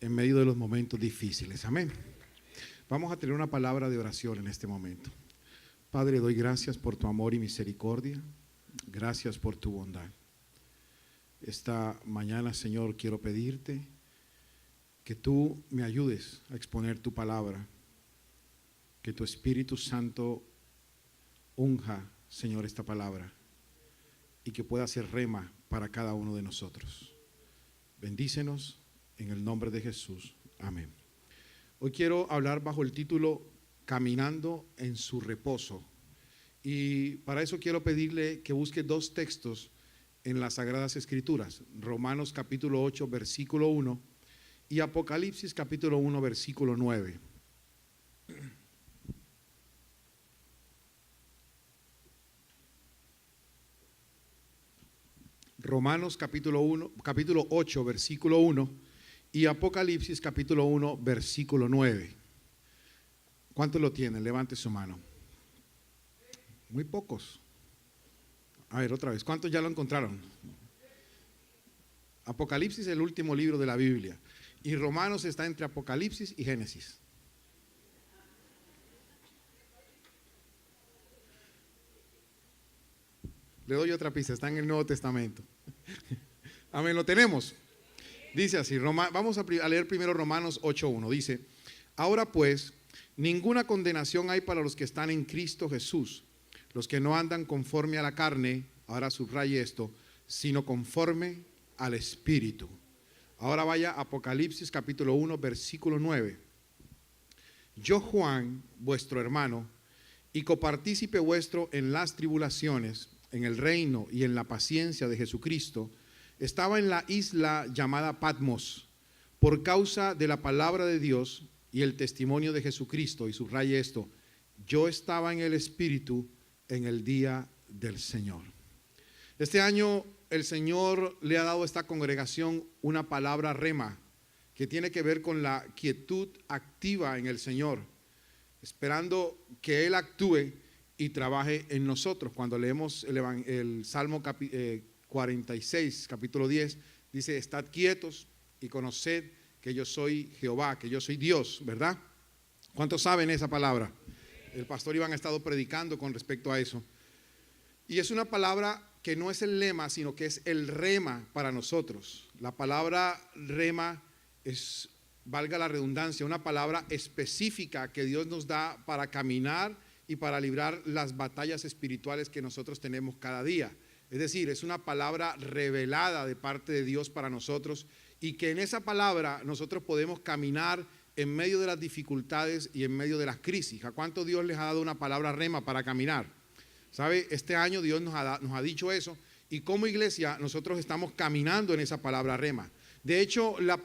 en medio de los momentos difíciles. Amén. Vamos a tener una palabra de oración en este momento. Padre, doy gracias por tu amor y misericordia. Gracias por tu bondad. Esta mañana, Señor, quiero pedirte que tú me ayudes a exponer tu palabra. Que tu Espíritu Santo unja, Señor, esta palabra y que pueda ser rema para cada uno de nosotros. Bendícenos en el nombre de Jesús. Amén. Hoy quiero hablar bajo el título Caminando en su reposo. Y para eso quiero pedirle que busque dos textos en las Sagradas Escrituras. Romanos capítulo 8, versículo 1 y Apocalipsis capítulo 1, versículo 9. Romanos capítulo 8, versículo 1 y Apocalipsis capítulo 1, versículo 9. ¿Cuántos lo tienen? Levante su mano. Muy pocos. A ver, otra vez. ¿Cuántos ya lo encontraron? Apocalipsis es el último libro de la Biblia y Romanos está entre Apocalipsis y Génesis. Le doy otra pista, está en el Nuevo Testamento. Amén, lo tenemos. Dice así, vamos a leer primero Romanos 8:1. Dice, ahora pues, ninguna condenación hay para los que están en Cristo Jesús, los que no andan conforme a la carne, ahora subraye esto, sino conforme al Espíritu. Ahora vaya a Apocalipsis capítulo 1, versículo 9. Yo, Juan, vuestro hermano, y copartícipe vuestro en las tribulaciones, en el reino y en la paciencia de Jesucristo, estaba en la isla llamada Patmos, por causa de la palabra de Dios y el testimonio de Jesucristo, y subraye esto, yo estaba en el Espíritu en el día del Señor. Este año el Señor le ha dado a esta congregación una palabra rema, que tiene que ver con la quietud activa en el Señor, esperando que Él actúe y trabaje en nosotros. Cuando leemos el Salmo 46, capítulo 10, dice, estad quietos y conoced que yo soy Jehová, que yo soy Dios, ¿verdad? ¿Cuántos saben esa palabra? El pastor Iván ha estado predicando con respecto a eso. Y es una palabra que no es el lema, sino que es el rema para nosotros. La palabra rema es, valga la redundancia, una palabra específica que Dios nos da para caminar y para librar las batallas espirituales que nosotros tenemos cada día. Es decir, es una palabra revelada de parte de Dios para nosotros y que en esa palabra nosotros podemos caminar en medio de las dificultades y en medio de las crisis. ¿A cuánto Dios les ha dado una palabra rema para caminar? ¿Sabe? Este año Dios nos ha dicho eso y como iglesia nosotros estamos caminando en esa palabra rema. De hecho, la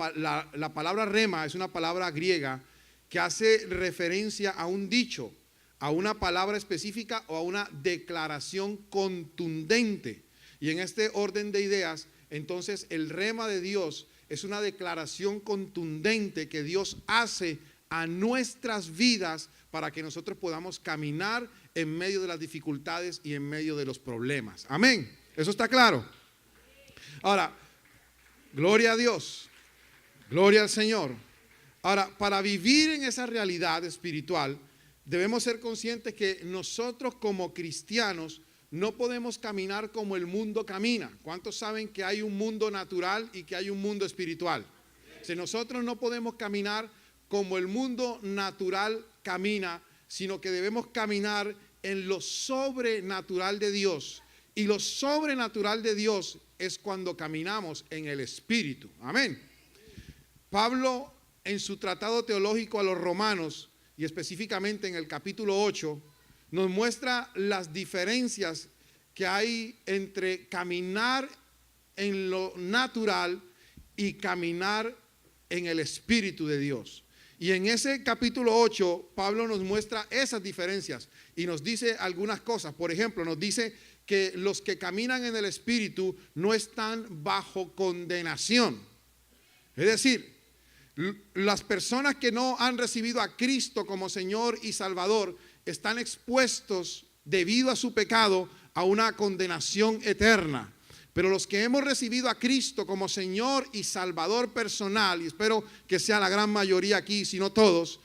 palabra rema es una palabra griega que hace referencia a un dicho, a una palabra específica o a una declaración contundente. Y en este orden de ideas, entonces el rema de Dios es una declaración contundente que Dios hace a nuestras vidas para que nosotros podamos caminar en medio de las dificultades y en medio de los problemas. Amén. ¿Eso está claro? Ahora, gloria a Dios, gloria al Señor. Ahora, para vivir en esa realidad espiritual, debemos ser conscientes que nosotros como cristianos no podemos caminar como el mundo camina. ¿Cuántos saben que hay un mundo natural y que hay un mundo espiritual? Si nosotros no podemos caminar como el mundo natural camina, sino que debemos caminar en lo sobrenatural de Dios. Y lo sobrenatural de Dios es cuando caminamos en el Espíritu. Amén. Pablo, en su tratado teológico a los romanos, y específicamente en el capítulo 8, nos muestra las diferencias que hay entre caminar en lo natural y caminar en el Espíritu de Dios. Y en ese capítulo 8, Pablo nos muestra esas diferencias y nos dice algunas cosas. Por ejemplo, nos dice que los que caminan en el Espíritu no están bajo condenación. Es decir, las personas que no han recibido a Cristo como Señor y Salvador están expuestos debido a su pecado a una condenación eterna. Pero los que hemos recibido a Cristo como Señor y Salvador personal, y espero que sea la gran mayoría aquí, si no todos,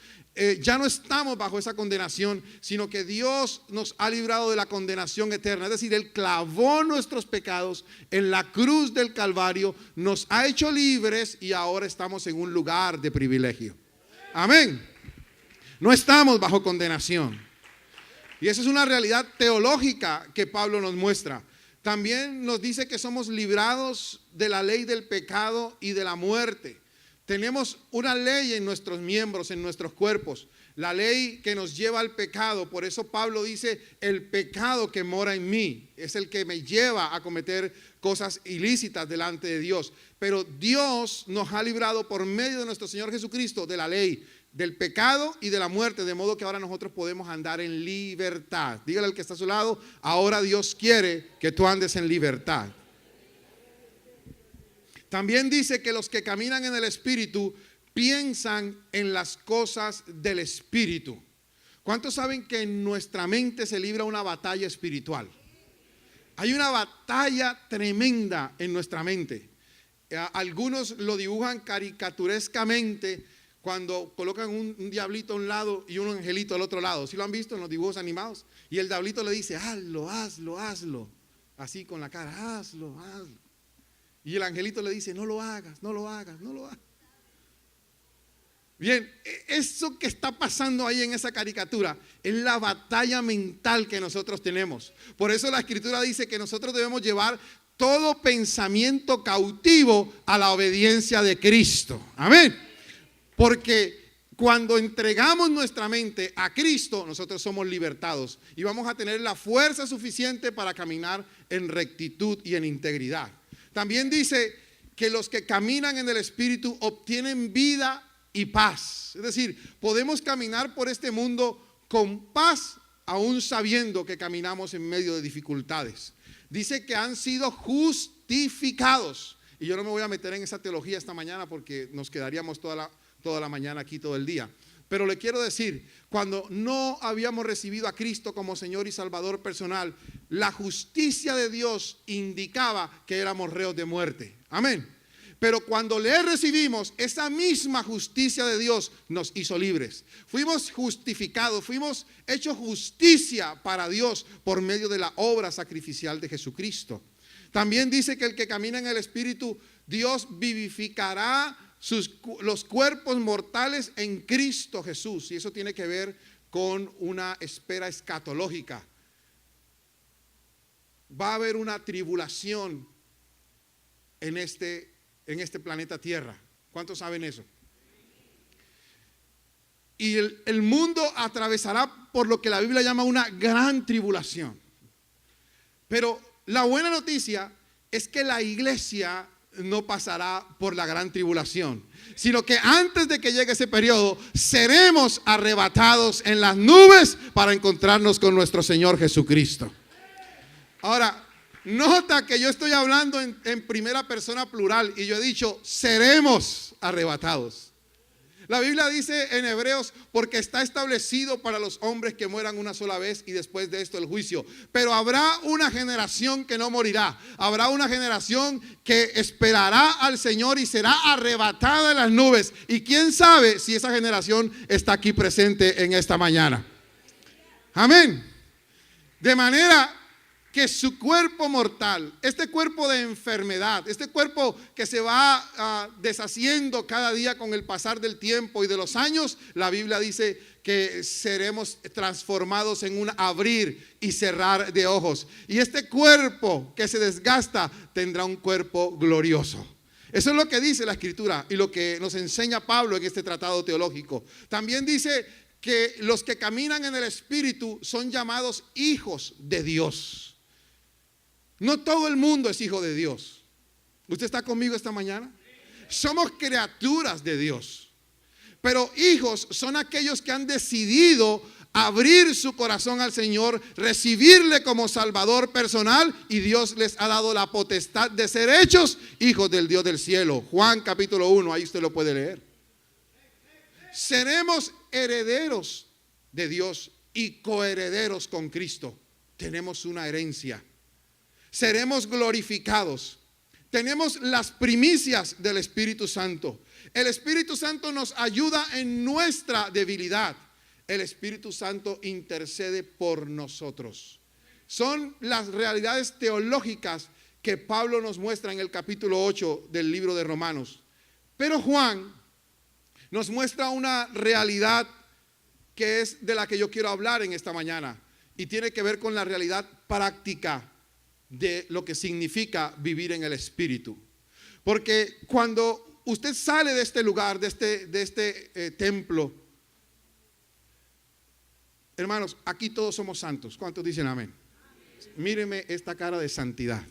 ya no estamos bajo esa condenación, sino que Dios nos ha librado de la condenación eterna. Es decir, Él clavó nuestros pecados en la cruz del Calvario, nos ha hecho libres y ahora estamos en un lugar de privilegio. Amén. No estamos bajo condenación. Y esa es una realidad teológica que Pablo nos muestra. También nos dice que somos librados de la ley del pecado y de la muerte. Tenemos una ley en nuestros miembros, en nuestros cuerpos, la ley que nos lleva al pecado. Por eso Pablo dice, el pecado que mora en mí es el que me lleva a cometer cosas ilícitas delante de Dios. Pero Dios nos ha librado por medio de nuestro Señor Jesucristo de la ley, del pecado y de la muerte, de modo que ahora nosotros podemos andar en libertad. Dígale al que está a su lado, ahora Dios quiere que tú andes en libertad. También dice que los que caminan en el Espíritu piensan en las cosas del Espíritu. ¿Cuántos saben que en nuestra mente se libra una batalla espiritual? Hay una batalla tremenda en nuestra mente. Algunos lo dibujan caricaturescamente cuando colocan un diablito a un lado y un angelito al otro lado. ¿Sí lo han visto en los dibujos animados? Y el diablito le dice, hazlo, hazlo, hazlo. Así con la cara, hazlo, hazlo. Y el angelito le dice, no lo hagas, no lo hagas, no lo hagas. Bien, eso que está pasando ahí en esa caricatura es la batalla mental que nosotros tenemos. Por eso la Escritura dice que nosotros debemos llevar todo pensamiento cautivo a la obediencia de Cristo. Amén. Porque cuando entregamos nuestra mente a Cristo, nosotros somos libertados y vamos a tener la fuerza suficiente para caminar en rectitud y en integridad. También dice que los que caminan en el Espíritu obtienen vida y paz. Es decir, podemos caminar por este mundo con paz, aún sabiendo que caminamos en medio de dificultades. Dice que han sido justificados. Y yo no me voy a meter en esa teología esta mañana porque nos quedaríamos toda la mañana aquí, todo el día. Pero le quiero decir, cuando no habíamos recibido a Cristo como Señor y Salvador personal, la justicia de Dios indicaba que éramos reos de muerte. Amén. Pero cuando le recibimos, esa misma justicia de Dios nos hizo libres. Fuimos justificados, fuimos hechos justicia para Dios por medio de la obra sacrificial de Jesucristo. También dice que el que camina en el Espíritu, Dios vivificará los cuerpos mortales en Cristo Jesús. Y eso tiene que ver con una espera escatológica. Va a haber una tribulación en este planeta Tierra. ¿Cuántos saben eso? Y el mundo atravesará por lo que la Biblia llama una gran tribulación. Pero la buena noticia es que la iglesia no pasará por la gran tribulación, sino que antes de que llegue ese periodo seremos arrebatados en las nubes para encontrarnos con nuestro Señor Jesucristo. Ahora, nota que yo estoy hablando en primera persona plural y yo he dicho seremos arrebatados. La Biblia dice en Hebreos, porque está establecido para los hombres que mueran una sola vez y después de esto el juicio. Pero habrá una generación que no morirá. Habrá una generación que esperará al Señor y será arrebatada en las nubes. Y quién sabe si esa generación está aquí presente en esta mañana. Amén. De manera que su cuerpo mortal, este cuerpo de enfermedad, este cuerpo que se va deshaciendo cada día con el pasar del tiempo y de los años, la Biblia dice que seremos transformados en un abrir y cerrar de ojos. Y este cuerpo que se desgasta tendrá un cuerpo glorioso. Eso es lo que dice la Escritura y lo que nos enseña Pablo en este tratado teológico. También dice que los que caminan en el Espíritu son llamados hijos de Dios. No todo el mundo es hijo de Dios. ¿Usted está conmigo esta mañana? Somos criaturas de Dios. Pero hijos son aquellos que han decidido abrir su corazón al Señor, recibirle como Salvador personal, y Dios les ha dado la potestad de ser hechos hijos del Dios del cielo. Juan capítulo 1, ahí usted lo puede leer. Seremos herederos de Dios y coherederos con Cristo. Tenemos una herencia. seremos glorificados. Tenemos las primicias del Espíritu Santo. El Espíritu Santo nos ayuda en nuestra debilidad. El Espíritu Santo intercede por nosotros. Son las realidades teológicas que Pablo nos muestra en el capítulo 8 del libro de Romanos. Pero Juan nos muestra una realidad que es de la que yo quiero hablar en esta mañana, y tiene que ver con la realidad práctica de lo que significa vivir en el Espíritu. Porque cuando usted sale de este lugar, de este templo, hermanos, aquí todos somos santos. ¿Cuántos dicen amén? Míreme esta cara de santidad.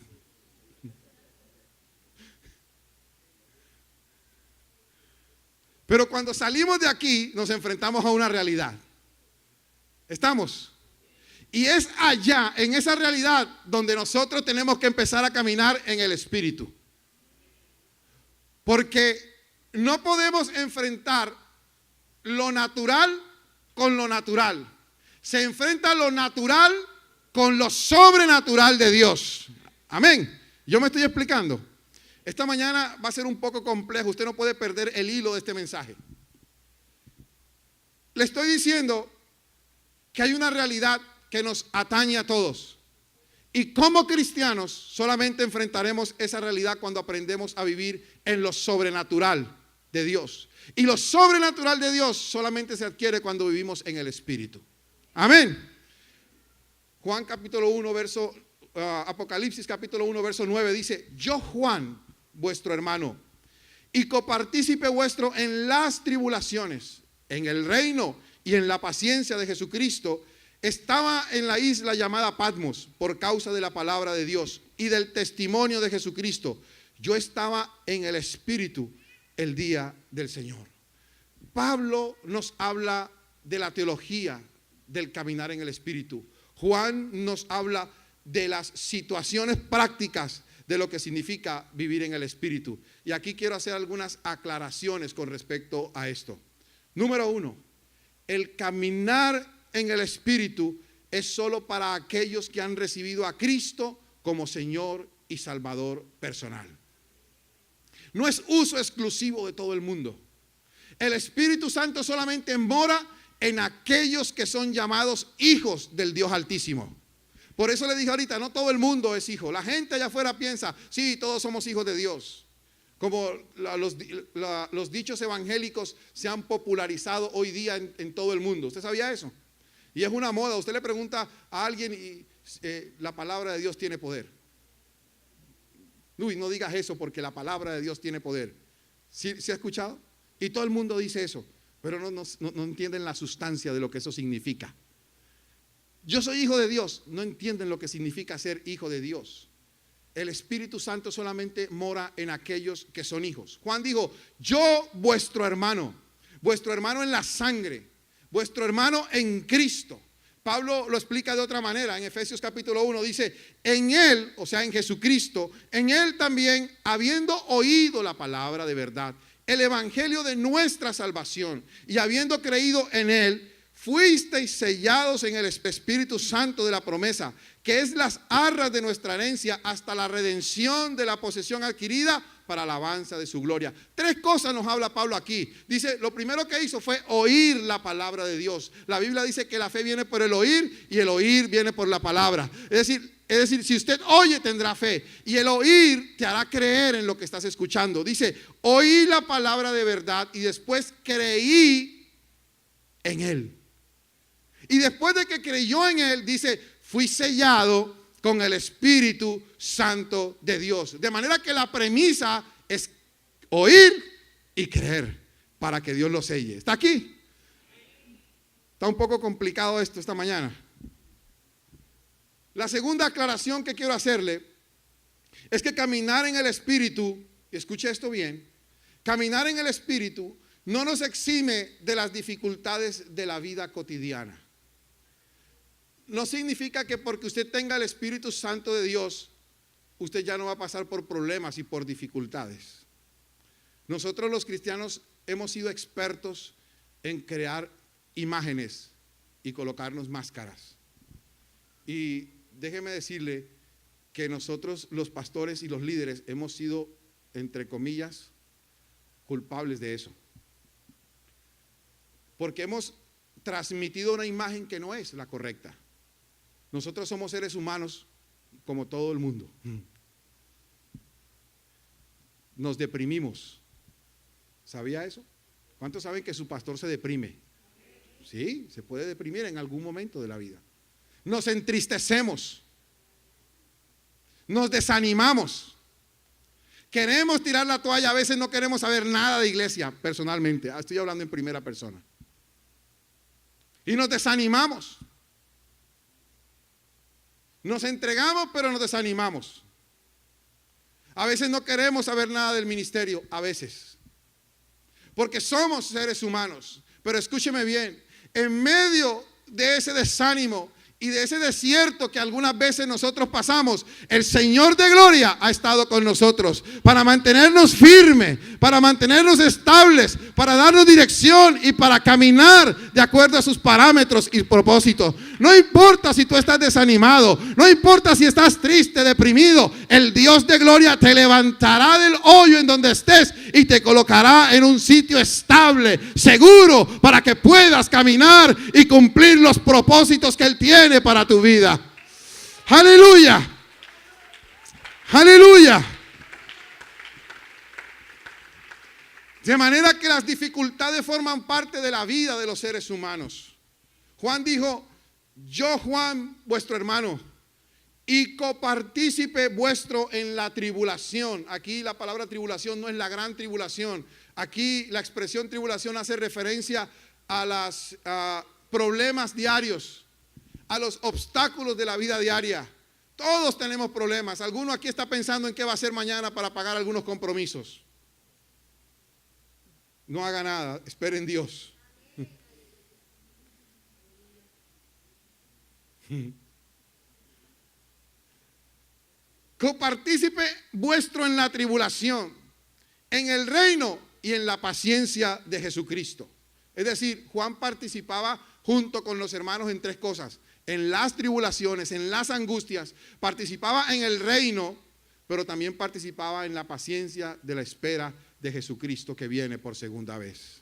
Pero cuando salimos de aquí nos enfrentamos a una realidad. ¿Estamos? Y es allá, en esa realidad, donde nosotros tenemos que empezar a caminar en el Espíritu. Porque no podemos enfrentar lo natural con lo natural. Se enfrenta lo natural con lo sobrenatural de Dios. Amén. Yo me estoy explicando. Esta mañana va a ser un poco complejo. Usted no puede perder el hilo de este mensaje. Le estoy diciendo que hay una realidad que nos atañe a todos. Y como cristianos solamente enfrentaremos esa realidad cuando aprendemos a vivir en lo sobrenatural de Dios. Y lo sobrenatural de Dios solamente se adquiere cuando vivimos en el Espíritu. Amén. Juan capítulo 1 verso Apocalipsis capítulo 1 verso 9 dice: yo, Juan, vuestro hermano y copartícipe vuestro en las tribulaciones, en el reino y en la paciencia de Jesucristo, estaba en la isla llamada Patmos por causa de la palabra de Dios y del testimonio de Jesucristo. Yo estaba en el Espíritu el día del Señor. Pablo nos habla de la teología del caminar en el Espíritu. Juan nos habla de las situaciones prácticas de lo que significa vivir en el Espíritu. Y aquí quiero hacer algunas aclaraciones con respecto a esto. Número 1, el caminar en el Espíritu es solo para aquellos que han recibido a Cristo como Señor y Salvador personal. No es uso exclusivo de todo el mundo. El Espíritu Santo solamente mora en aquellos que son llamados hijos del Dios Altísimo. Por eso le dije ahorita, no todo el mundo es hijo. La gente allá afuera piensa, sí, todos somos hijos de Dios. Como los dichos evangélicos se han popularizado hoy día en todo el mundo. ¿Usted sabía eso? Y es una moda. Usted le pregunta a alguien y la palabra de Dios tiene poder. Uy, no digas eso porque la palabra de Dios tiene poder. ¿Sí ha escuchado? Y todo el mundo dice eso, pero no entienden la sustancia de lo que eso significa. Yo soy hijo de Dios. No entienden lo que significa ser hijo de Dios. El Espíritu Santo solamente mora en aquellos que son hijos. Juan dijo, yo vuestro hermano en la sangre, vuestro hermano en Cristo. Pablo lo explica de otra manera. En Efesios capítulo 1 dice, en él, o sea en Jesucristo, en él también, habiendo oído la palabra de verdad, el evangelio de nuestra salvación, y habiendo creído en él, fuisteis sellados en el Espíritu Santo de la promesa, que es las arras de nuestra herencia hasta la redención de la posesión adquirida para alabanza de su gloria. 3 cosas nos habla Pablo aquí. Dice, lo primero que hizo fue oír la palabra de Dios. La Biblia dice que la fe viene por el oír y el oír viene por la palabra. Es decir, si usted oye tendrá fe, y el oír te hará creer en lo que estás escuchando. Dice, oí la palabra de verdad y después creí en él. Y después de que creyó en él, dice, fui sellado con el Espíritu Santo de Dios. De manera que la premisa es oír y creer para que Dios lo selle. ¿Está aquí? Está un poco complicado esto esta mañana. La segunda aclaración que quiero hacerle es que caminar en el Espíritu, y escuche esto bien, caminar en el Espíritu no nos exime de las dificultades de la vida cotidiana. No significa que porque usted tenga el Espíritu Santo de Dios, usted ya no va a pasar por problemas y por dificultades. Nosotros los cristianos hemos sido expertos en crear imágenes y colocarnos máscaras. Y déjeme decirle que nosotros los pastores y los líderes hemos sido, entre comillas, culpables de eso. Porque hemos transmitido una imagen que no es la correcta. Nosotros somos seres humanos como todo el mundo. Nos deprimimos. ¿Sabía eso? ¿Cuántos saben que su pastor se deprime? Sí, se puede deprimir en algún momento de la vida. Nos entristecemos. Nos desanimamos. Queremos tirar la toalla, a veces no queremos saber nada de iglesia, personalmente. Estoy hablando en primera persona. Y nos desanimamos. Nos entregamos, pero nos desanimamos. A veces no queremos saber nada del ministerio, a veces. Porque somos seres humanos. Pero escúcheme bien, en medio de ese desánimo y de ese desierto que algunas veces nosotros pasamos, el Señor de gloria ha estado con nosotros para mantenernos firmes, para mantenernos estables, para darnos dirección y para caminar de acuerdo a sus parámetros y propósitos. No importa si tú estás desanimado, no importa si estás triste, deprimido, el Dios de gloria te levantará del hoyo en donde estés y te colocará en un sitio estable, seguro, para que puedas caminar y cumplir los propósitos que Él tiene para tu vida. Aleluya. Aleluya. De manera que las dificultades forman parte de la vida de los seres humanos. Juan dijo: yo, Juan, vuestro hermano, y copartícipe vuestro en la tribulación. Aquí la palabra tribulación no es la gran tribulación. Aquí la expresión tribulación hace referencia a los problemas diarios, a los obstáculos de la vida diaria. Todos tenemos problemas. Alguno aquí está pensando en qué va a hacer mañana para pagar algunos compromisos. No haga nada, espere en Dios. Copartícipe vuestro en la tribulación, en el reino y en la paciencia de Jesucristo. Es decir, Juan participaba junto con los hermanos en tres cosas: en las tribulaciones, en las angustias, participaba en el reino, pero también participaba en la paciencia de la espera de Jesucristo que viene por segunda vez.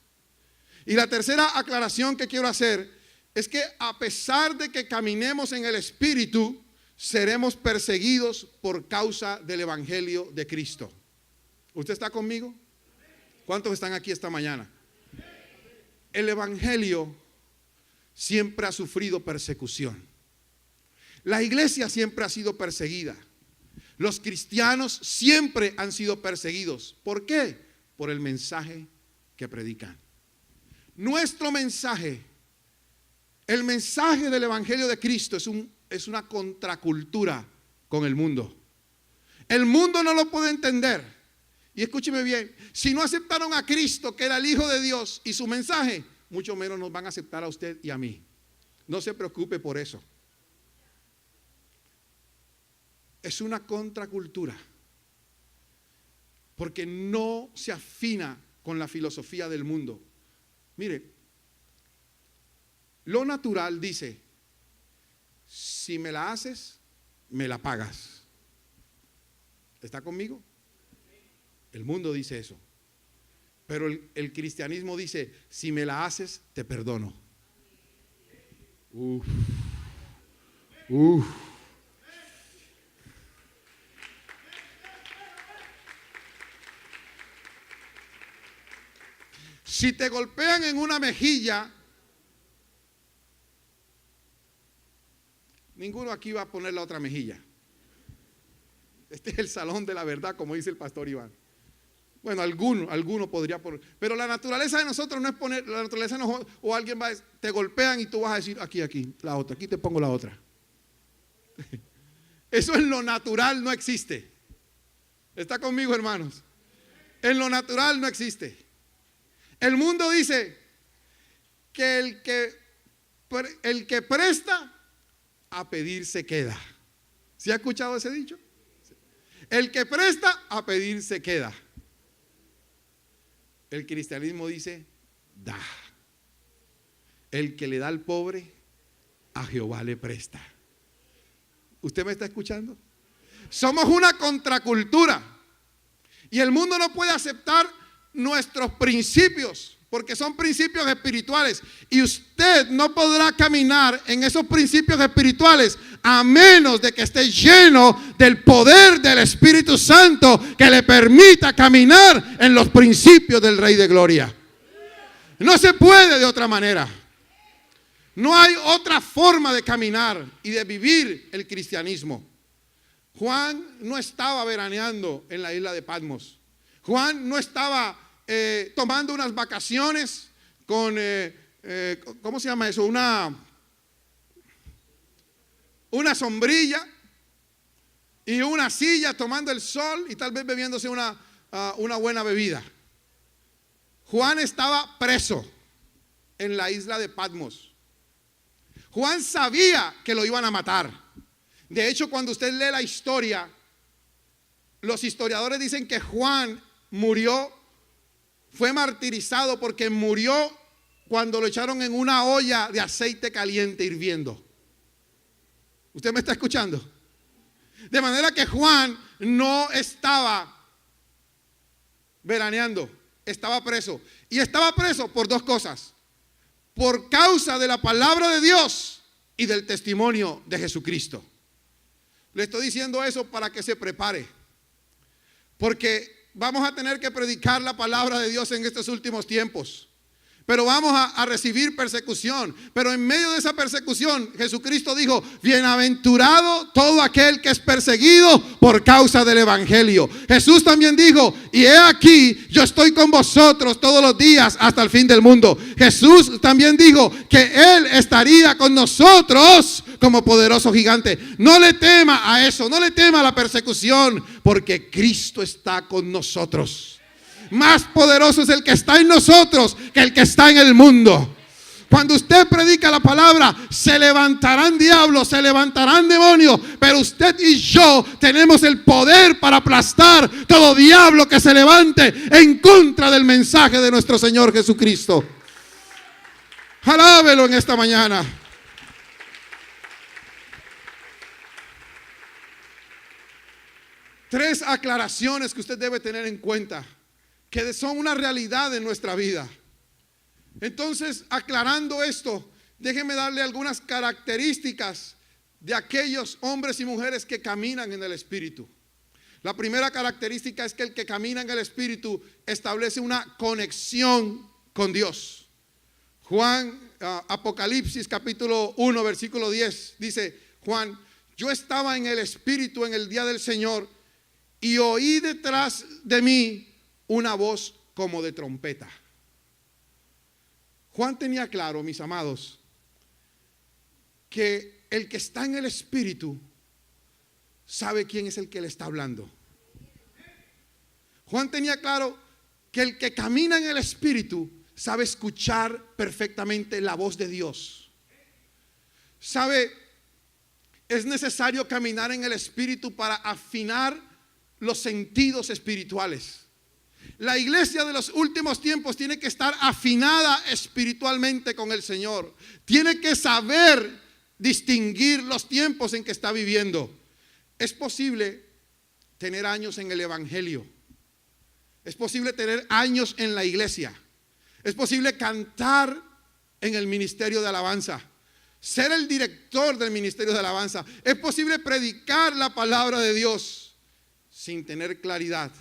Y la tercera aclaración que quiero hacer es que a pesar de que caminemos en el Espíritu, seremos perseguidos por causa del Evangelio de Cristo. ¿Usted está conmigo? ¿Cuántos están aquí esta mañana? El Evangelio siempre ha sufrido persecución. La iglesia siempre ha sido perseguida. Los cristianos siempre han sido perseguidos. ¿Por qué? Por el mensaje que predican. Nuestro mensaje, el mensaje del Evangelio de Cristo es una contracultura con el mundo. El mundo no lo puede entender. Y escúcheme bien, si no aceptaron a Cristo, que era el Hijo de Dios, y su mensaje, mucho menos nos van a aceptar a usted y a mí. No se preocupe por eso. Es una contracultura, porque no se afina con la filosofía del mundo. Mire, lo natural dice: si me la haces, me la pagas. ¿Está conmigo? El mundo dice eso. Pero el cristianismo dice: si me la haces, te perdono. Uf. Si te golpean en una mejilla, ninguno aquí va a poner la otra mejilla. Este es el salón de la verdad, como dice el pastor Iván. Bueno, alguno podría poner, pero la naturaleza de nosotros no es poner, la naturaleza no, o alguien va a decir, te golpean y tú vas a decir, aquí, la otra, aquí te pongo la otra. Eso en lo natural no existe. ¿Está conmigo, hermanos? En lo natural no existe. El mundo dice que el que presta, a pedir se queda. ¿Sí ha escuchado ese dicho? El que presta, a pedir se queda. El cristianismo dice: da. El que le da al pobre, a Jehová le presta. ¿Usted me está escuchando? Somos una contracultura. Y el mundo no puede aceptar nuestros principios, porque son principios espirituales. Y usted no podrá caminar en esos principios espirituales a menos de que esté lleno del poder del Espíritu Santo que le permita caminar en los principios del Rey de Gloria. No se puede de otra manera. No hay otra forma de caminar y de vivir el cristianismo. Juan no estaba veraneando en la isla de Patmos. Juan no estaba tomando unas vacaciones con, ¿cómo se llama eso? Una sombrilla y una silla tomando el sol y tal vez bebiéndose una buena bebida. Juan estaba preso en la isla de Patmos. Juan sabía que lo iban a matar. De hecho, cuando usted lee la historia, los historiadores dicen que Juan murió, fue martirizado porque murió cuando lo echaron en una olla de aceite caliente hirviendo. ¿Usted me está escuchando? De manera que Juan no estaba veraneando, estaba preso. Y estaba preso por dos cosas: por causa de la palabra de Dios y del testimonio de Jesucristo. Le estoy diciendo eso para que se prepare, porque vamos a tener que predicar la palabra de Dios en estos últimos tiempos. Pero vamos a recibir persecución. Pero en medio de esa persecución, Jesucristo dijo: bienaventurado todo aquel que es perseguido por causa del evangelio. Jesús también dijo: y he aquí, yo estoy con vosotros todos los días hasta el fin del mundo. Jesús también dijo que Él estaría con nosotros como poderoso gigante. No le tema a eso, no le tema a la persecución, porque Cristo está con nosotros. Más poderoso es el que está en nosotros que el que está en el mundo. Cuando usted predica la palabra, se levantarán diablos, se levantarán demonios, pero usted y yo tenemos el poder para aplastar todo diablo que se levante en contra del mensaje de nuestro Señor Jesucristo. Alábelo en esta mañana. Tres aclaraciones que usted debe tener en cuenta, que son una realidad en nuestra vida. Entonces, aclarando esto, déjeme darle algunas características de aquellos hombres y mujeres que caminan en el Espíritu. La primera característica es que el que camina en el Espíritu establece una conexión con Dios. Apocalipsis capítulo 1 versículo 10 dice Juan: yo estaba en el Espíritu en el día del Señor y oí detrás de mí una voz como de trompeta. Juan tenía claro, mis amados, que el que está en el Espíritu sabe quién es el que le está hablando. Juan tenía claro que el que camina en el Espíritu sabe escuchar perfectamente la voz de Dios. Sabe, es necesario caminar en el Espíritu para afinar los sentidos espirituales. La iglesia de los últimos tiempos tiene que estar afinada espiritualmente con el Señor. Tiene que saber distinguir los tiempos en que está viviendo. Es posible tener años en el evangelio. Es posible tener años en la iglesia. Es posible cantar en el ministerio de alabanza, ser el director del ministerio de alabanza. Es posible predicar la palabra de Dios sin tener claridad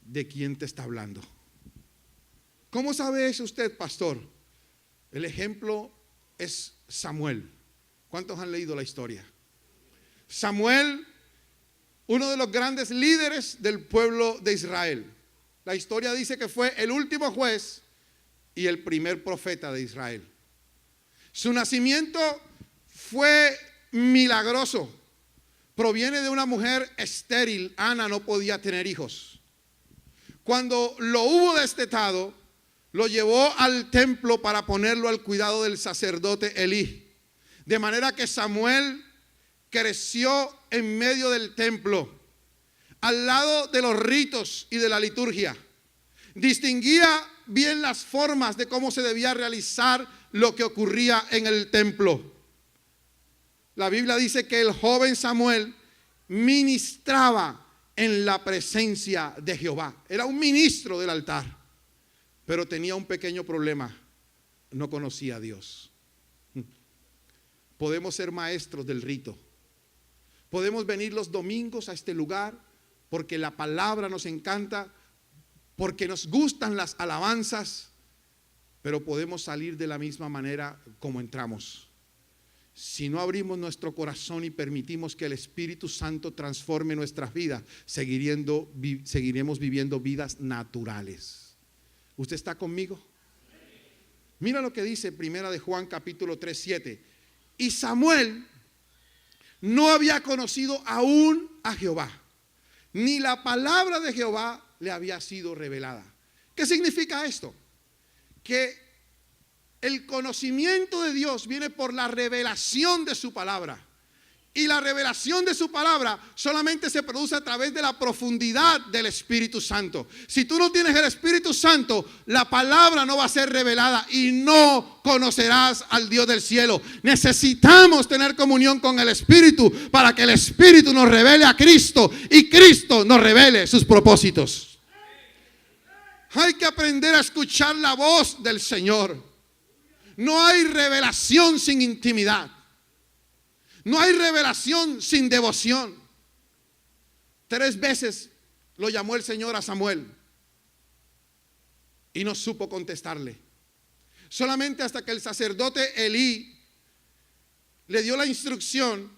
de quién te está hablando. ¿Cómo sabe eso usted, pastor? El ejemplo es Samuel. ¿Cuántos han leído la historia? Samuel, uno de los grandes líderes del pueblo de Israel. La historia dice que fue el último juez y el primer profeta de Israel. Su nacimiento fue milagroso. Proviene de una mujer estéril. Ana no podía tener hijos. Cuando lo hubo destetado, lo llevó al templo para ponerlo al cuidado del sacerdote Elí. De manera que Samuel creció en medio del templo, al lado de los ritos y de la liturgia. Distinguía bien las formas de cómo se debía realizar lo que ocurría en el templo. La Biblia dice que el joven Samuel ministraba en la presencia de Jehová. Era un ministro del altar, pero tenía un pequeño problema: no conocía a Dios. Podemos ser maestros del rito, podemos venir los domingos a este lugar porque la palabra nos encanta, porque nos gustan las alabanzas, pero podemos salir de la misma manera como entramos. Si no abrimos nuestro corazón y permitimos que el Espíritu Santo transforme nuestras vidas, seguiremos viviendo vidas naturales. ¿Usted está conmigo? Mira lo que dice Primera de Juan capítulo 3, 7. Y Samuel no había conocido aún a Jehová, ni la palabra de Jehová le había sido revelada. ¿Qué significa esto? Que el conocimiento de Dios viene por la revelación de su palabra. Y la revelación de su palabra solamente se produce a través de la profundidad del Espíritu Santo. Si tú no tienes el Espíritu Santo, la palabra no va a ser revelada y no conocerás al Dios del cielo. Necesitamos tener comunión con el Espíritu para que el Espíritu nos revele a Cristo y Cristo nos revele sus propósitos. Hay que aprender a escuchar la voz del Señor. No hay revelación sin intimidad. No hay revelación sin devoción. 3 veces lo llamó el Señor a Samuel y no supo contestarle. Solamente hasta que el sacerdote Elí le dio la instrucción,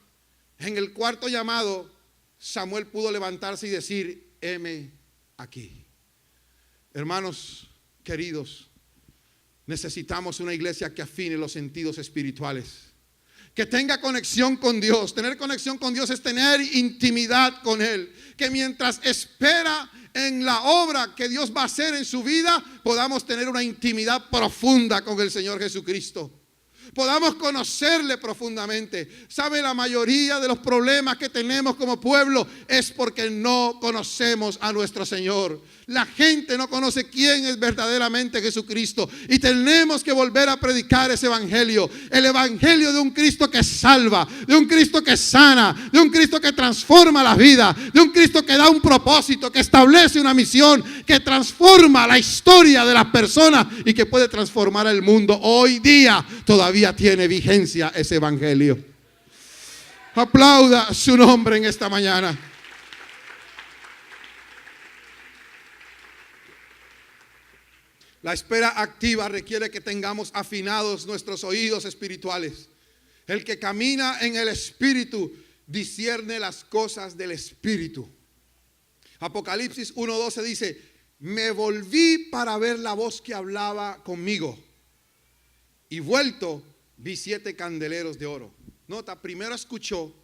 en el 4.º llamado, Samuel pudo levantarse y decir: heme aquí. Hermanos queridos, necesitamos una iglesia que afine los sentidos espirituales, que tenga conexión con Dios. Tener conexión con Dios es tener intimidad con Él. Que mientras espera en la obra que Dios va a hacer en su vida, podamos tener una intimidad profunda con el Señor Jesucristo. Podamos conocerle profundamente. ¿Sabe? La mayoría de los problemas que tenemos como pueblo es porque no conocemos a nuestro Señor. La gente no conoce quién es verdaderamente Jesucristo. Y tenemos que volver a predicar ese evangelio. El evangelio de un Cristo que salva, de un Cristo que sana, de un Cristo que transforma la vida, de un Cristo que da un propósito, que establece una misión, que transforma la historia de las personas y que puede transformar el mundo. Hoy día todavía tiene vigencia ese evangelio. Aplauda su nombre en esta mañana. La espera activa requiere que tengamos afinados nuestros oídos espirituales. El que camina en el Espíritu discierne las cosas del Espíritu. Apocalipsis 1:12 dice: me volví para ver la voz que hablaba conmigo, y vuelto vi 7 candeleros de oro. Nota, primero escuchó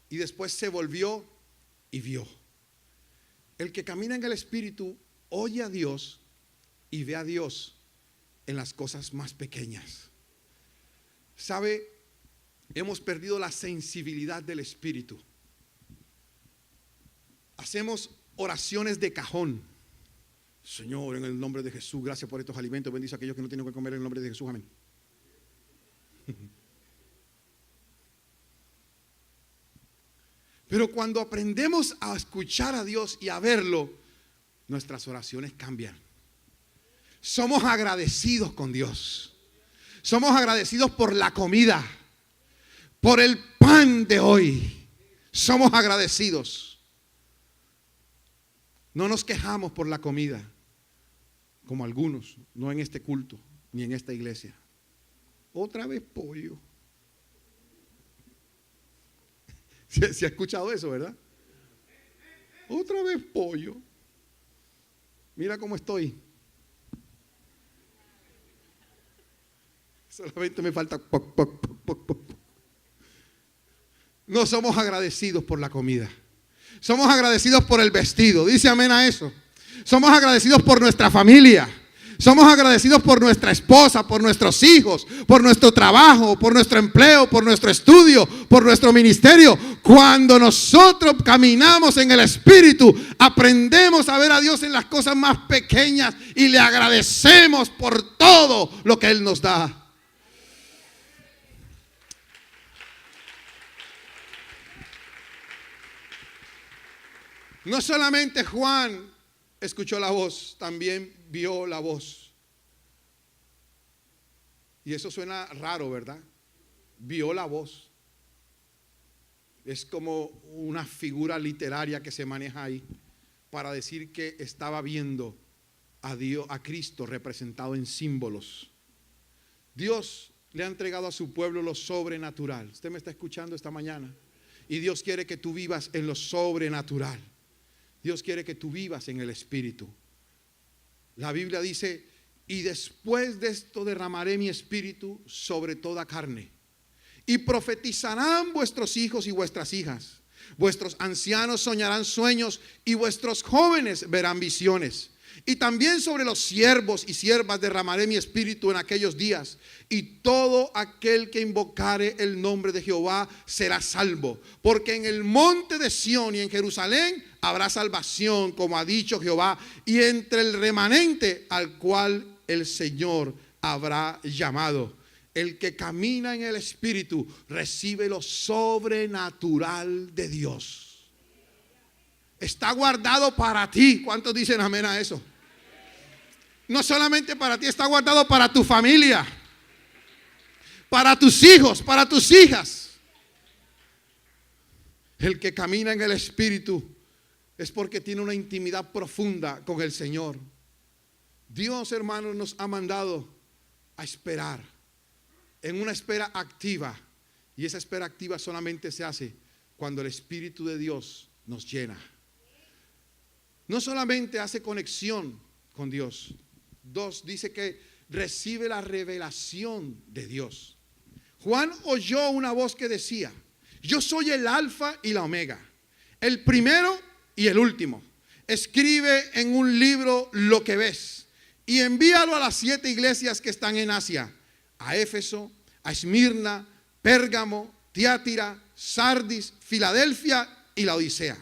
y después se volvió y vio. El que camina en el Espíritu oye a Dios y ve a Dios en las cosas más pequeñas. ¿Sabe? Hemos perdido la sensibilidad del Espíritu. Hacemos oraciones de cajón. Señor, en el nombre de Jesús, gracias por estos alimentos. Bendice a aquellos que no tienen que comer, en el nombre de Jesús, amén. Pero cuando aprendemos a escuchar a Dios y a verlo, nuestras oraciones cambian. Somos agradecidos con Dios. Somos agradecidos por la comida, por el pan de hoy. Somos agradecidos. No nos quejamos por la comida, como algunos, no en este culto, ni en esta iglesia. Otra vez pollo. ¿Se ha escuchado eso, verdad? Otra vez pollo. Mira cómo estoy. Solamente me falta poc, poc, poc, poc, poc. No somos agradecidos por la comida. Somos agradecidos por el vestido. Dice amén a eso. Somos agradecidos por nuestra familia. Somos agradecidos por nuestra esposa, por nuestros hijos, por nuestro trabajo, por nuestro empleo, por nuestro estudio, por nuestro ministerio. Cuando nosotros caminamos en el Espíritu, aprendemos a ver a Dios en las cosas más pequeñas y le agradecemos por todo lo que Él nos da. No solamente Juan escuchó la voz, también vio la voz. Y eso suena raro, ¿verdad? Vio la voz. Es como una figura literaria que se maneja ahí para decir que estaba viendo a Dios, a Cristo representado en símbolos. Dios le ha entregado a su pueblo lo sobrenatural. Usted me está escuchando esta mañana. Y Dios quiere que tú vivas en lo sobrenatural. Dios quiere que tú vivas en el Espíritu. La Biblia dice: y después de esto derramaré mi Espíritu sobre toda carne. Y profetizarán vuestros hijos y vuestras hijas. Vuestros ancianos soñarán sueños y vuestros jóvenes verán visiones. Y también sobre los siervos y siervas derramaré mi espíritu en aquellos días. Y todo aquel que invocare el nombre de Jehová será salvo. Porque en el monte de Sión y en Jerusalén habrá salvación, como ha dicho Jehová. Y entre el remanente al cual el Señor habrá llamado. El que camina en el espíritu recibe lo sobrenatural de Dios. Está guardado para ti. ¿Cuántos dicen amén a eso? No solamente para ti, está guardado para tu familia, para tus hijos, para tus hijas. El que camina en el Espíritu es porque tiene una intimidad profunda con el Señor. Dios, hermanos, nos ha mandado a esperar, en una espera activa. Y esa espera activa solamente se hace cuando el Espíritu de Dios nos llena. No solamente hace conexión con Dios. 2, dice que recibe la revelación de Dios. Juan oyó una voz que decía: yo soy el alfa y la omega, el primero y el último. Escribe en un libro lo que ves y envíalo a las 7 iglesias que están en Asia: a Éfeso, a Esmirna, Pérgamo, Tiatira, Sardis, Filadelfia y la Odisea.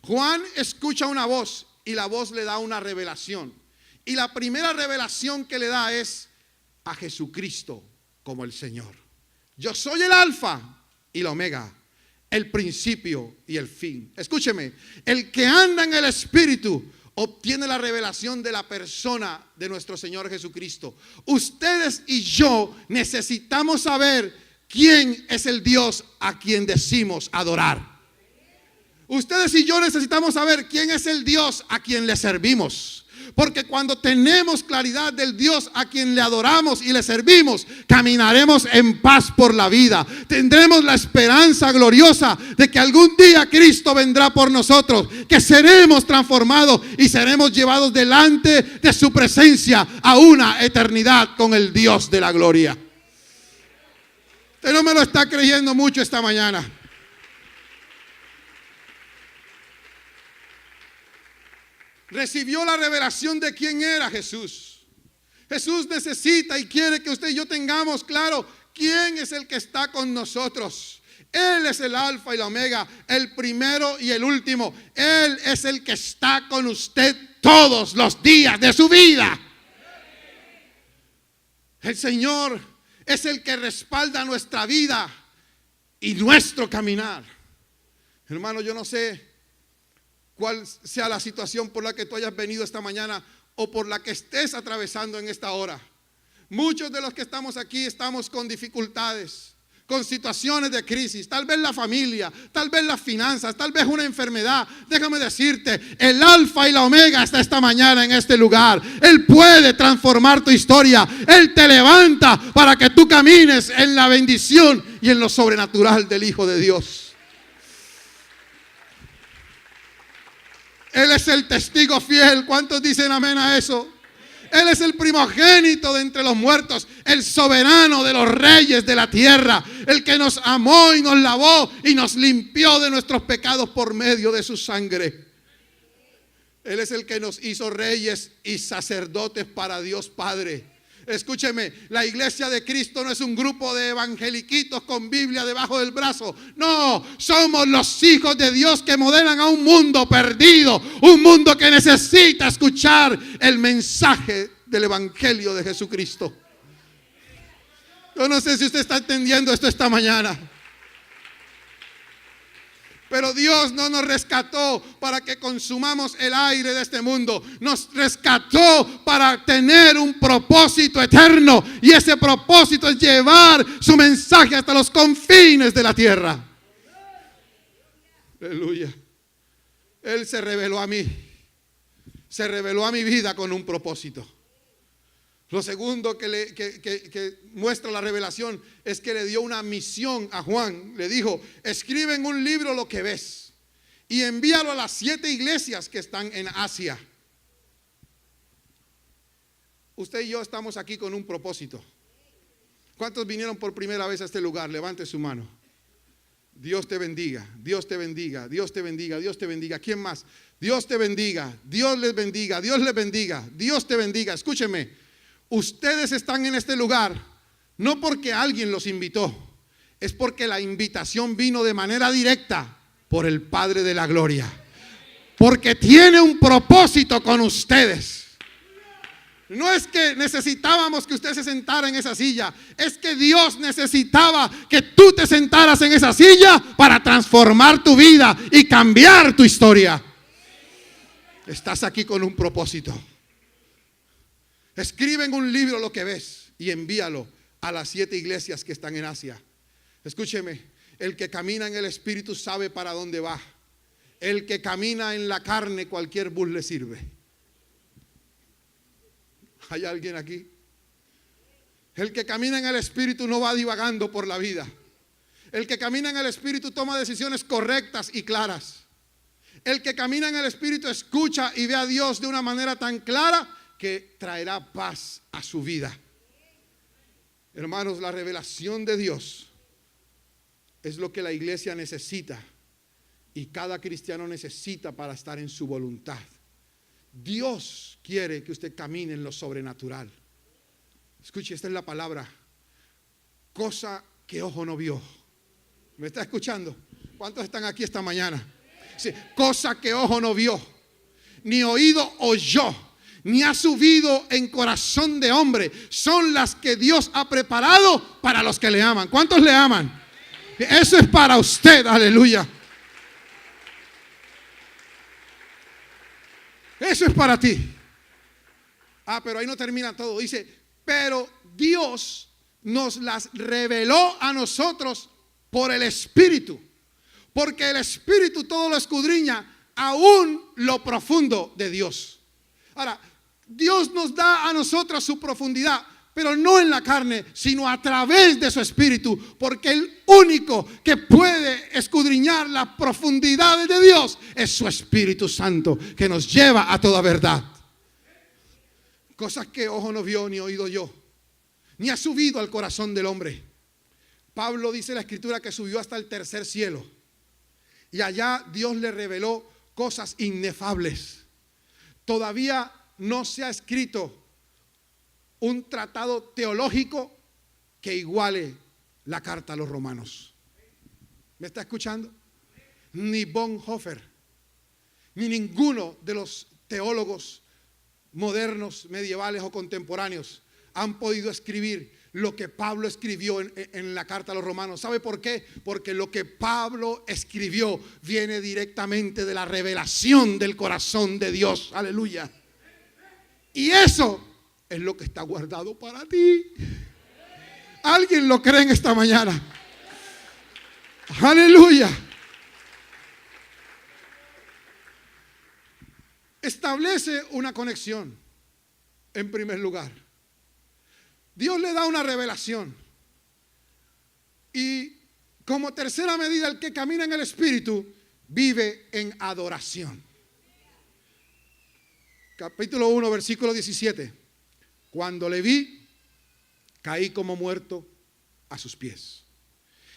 Juan escucha una voz y la voz le da una revelación. Y la primera revelación que le da es a Jesucristo como el Señor. Yo soy el alfa y la omega, el principio y el fin. Escúcheme, el que anda en el Espíritu obtiene la revelación de la persona de nuestro Señor Jesucristo. Ustedes y yo necesitamos saber quién es el Dios a quien decimos adorar. Ustedes y yo necesitamos saber quién es el Dios a quien le servimos. Porque cuando tenemos claridad del Dios a quien le adoramos y le servimos, caminaremos en paz por la vida. Tendremos la esperanza gloriosa de que algún día Cristo vendrá por nosotros, que seremos transformados y seremos llevados delante de su presencia a una eternidad con el Dios de la gloria. Usted no me lo está creyendo mucho esta mañana. Recibió la revelación de quién era Jesús. Jesús necesita y quiere que usted y yo tengamos claro quién es el que está con nosotros. Él es el alfa y la omega, el primero y el último. Él es el que está con usted todos los días de su vida. El Señor es el que respalda nuestra vida y nuestro caminar. Hermano, yo no sé cuál sea la situación por la que tú hayas venido esta mañana o por la que estés atravesando en esta hora. Muchos de los que estamos aquí estamos con dificultades, con situaciones de crisis, tal vez la familia, tal vez las finanzas, tal vez una enfermedad. Déjame decirte, el alfa y la omega está esta mañana en este lugar. Él puede transformar tu historia. Él te levanta para que tú camines en la bendición y en lo sobrenatural del Hijo de Dios. Él es el testigo fiel. ¿Cuántos dicen amén a eso? Él es el primogénito de entre los muertos, el soberano de los reyes de la tierra, el que nos amó y nos lavó y nos limpió de nuestros pecados por medio de su sangre. Él es el que nos hizo reyes y sacerdotes para Dios Padre. Escúcheme, la iglesia de Cristo no es un grupo de evangeliquitos con Biblia debajo del brazo. No, somos los hijos de Dios que modelan a un mundo perdido, un mundo que necesita escuchar el mensaje del evangelio de Jesucristo. Yo no sé si usted está entendiendo esto esta mañana. Pero Dios no nos rescató para que consumamos el aire de este mundo. Nos rescató para tener un propósito eterno. Y ese propósito es llevar su mensaje hasta los confines de la tierra. Aleluya. Él se reveló a mí. Se reveló a mi vida con un propósito. Lo segundo que muestra la revelación es que le dio una misión a Juan. Le dijo: escribe en un libro lo que ves y envíalo a las 7 iglesias que están en Asia. Usted y yo estamos aquí con un propósito. ¿Cuántos vinieron por primera vez a este lugar? Levante su mano. Dios te bendiga, Dios te bendiga, Dios te bendiga, Dios te bendiga. ¿Quién más? Dios te bendiga, Dios les bendiga, Dios les bendiga, Dios te bendiga. Escúcheme. Ustedes están en este lugar no porque alguien los invitó, es porque la invitación vino de manera directa por el Padre de la Gloria. Porque tiene un propósito con ustedes. No es que necesitábamos que usted se sentara en esa silla, es que Dios necesitaba que tú te sentaras en esa silla para transformar tu vida y cambiar tu historia. Estás aquí con un propósito. Escribe en un libro lo que ves y envíalo a las 7 iglesias que están en Asia. Escúcheme, el que camina en el Espíritu sabe para dónde va. El que camina en la carne, cualquier bus le sirve. ¿Hay alguien aquí? El que camina en el Espíritu no va divagando por la vida. El que camina en el Espíritu toma decisiones correctas y claras. El que camina en el Espíritu escucha y ve a Dios de una manera tan clara que traerá paz a su vida. Hermanos, la revelación de Dios es lo que la iglesia necesita y cada cristiano necesita para estar en su voluntad. Dios quiere que usted camine en lo sobrenatural. Escuche, esta es la palabra: cosa que ojo no vio. ¿Me está escuchando? ¿Cuántos están aquí esta mañana? Sí, cosa que ojo no vio, ni oído oyó, ni ha subido en corazón de hombre, son las que Dios ha preparado para los que le aman. ¿Cuántos le aman? Eso es para usted, aleluya. Eso es para ti. Pero ahí no termina todo. Dice, pero Dios nos las reveló a nosotros por el Espíritu, porque el Espíritu todo lo escudriña, aún lo profundo de Dios. Ahora, Dios nos da a nosotros su profundidad, pero no en la carne, sino a través de su Espíritu, porque el único que puede escudriñar las profundidades de Dios es su Espíritu Santo, que nos lleva a toda verdad. Cosas que ojo no vio, ni oído yo, ni ha subido al corazón del hombre. Pablo dice en la Escritura que subió hasta el 3er cielo, y allá Dios le reveló cosas inefables. Todavía no se ha escrito un tratado teológico que iguale la carta a los romanos. ¿Me está escuchando? Ni Bonhoeffer, ni ninguno de los teólogos modernos, medievales o contemporáneos han podido escribir lo que Pablo escribió en la carta a los romanos. ¿Sabe por qué? Porque lo que Pablo escribió viene directamente de la revelación del corazón de Dios. Aleluya. Y eso es lo que está guardado para ti. ¿Alguien lo cree en esta mañana? Aleluya. Establece una conexión. En primer lugar, Dios le da una revelación, y como tercera medida, el que camina en el Espíritu vive en adoración. Capítulo 1, versículo 17. Cuando le vi, caí como muerto a sus pies,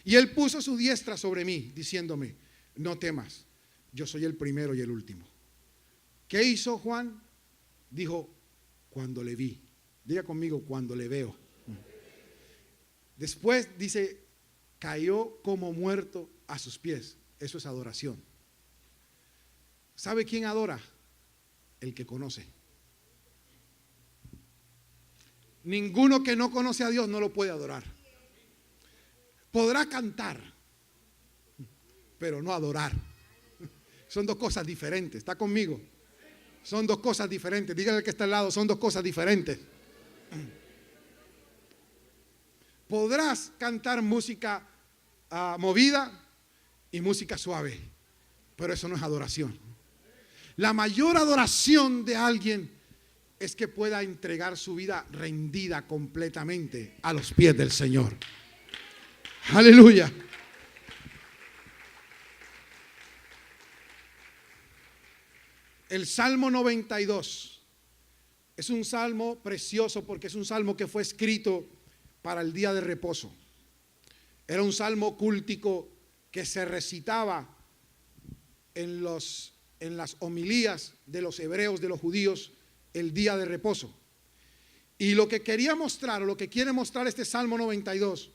y él puso su diestra sobre mí, diciéndome: no temas, yo soy el primero y el último. ¿Qué hizo Juan? Dijo: cuando le vi. Diga conmigo: cuando le veo. Después dice: cayó como muerto a sus pies. Eso es adoración. ¿Sabe quién adora? El que conoce. Ninguno que no conoce a Dios no lo puede adorar. Podrá cantar, pero no adorar. Son dos cosas diferentes. ¿Está conmigo? Son dos cosas diferentes. Dígale al que está al lado, son dos cosas diferentes. Podrás cantar música movida y música suave, pero eso no es adoración. La mayor adoración de alguien es que pueda entregar su vida rendida completamente a los pies del Señor. Aleluya. El Salmo 92 es un salmo precioso porque es un salmo que fue escrito para el día de reposo. Era un salmo cúltico que se recitaba en las homilías de los hebreos, de los judíos, el día de reposo. Y lo que quería mostrar, o lo que quiere mostrar este Salmo 92,